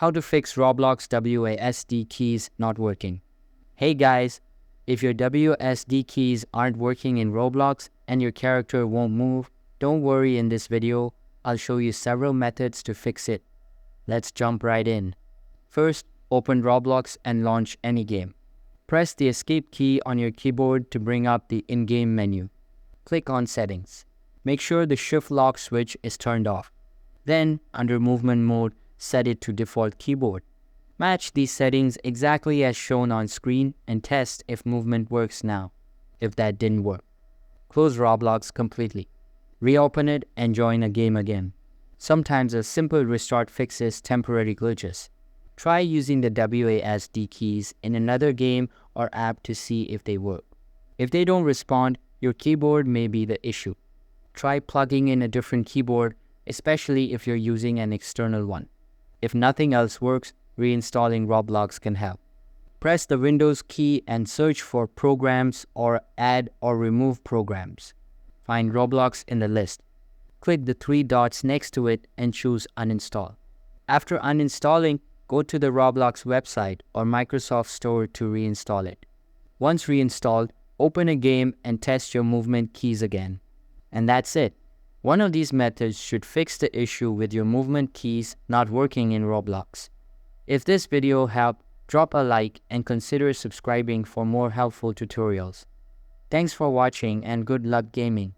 How to fix Roblox WASD keys not working. Hey guys, if your WASD keys aren't working in Roblox and your character won't move, don't worry. In this video, I'll show you several methods to fix it. Let's jump right in. First, open Roblox and launch any game. Press the escape key on your keyboard to bring up the in-game menu. Click on Settings. Make sure the Shift lock switch is turned off. Then, under Movement mode, set it to default keyboard. Match these settings exactly as shown on screen and test if movement works now. If that didn't work, close Roblox completely. Reopen it and join a game again. Sometimes a simple restart fixes temporary glitches. Try using the WASD keys in another game or app to see if they work. If they don't respond, your keyboard may be the issue. Try plugging in a different keyboard, especially if you're using an external one. If nothing else works, reinstalling Roblox can help. Press the Windows key and search for Programs or Add or Remove Programs. Find Roblox in the list. Click the three dots next to it and choose Uninstall. After uninstalling, go to the Roblox website or Microsoft Store to reinstall it. Once reinstalled, open a game and test your movement keys again. And that's it. One of these methods should fix the issue with your movement keys not working in Roblox. If this video helped, drop a like and consider subscribing for more helpful tutorials. Thanks for watching and good luck gaming.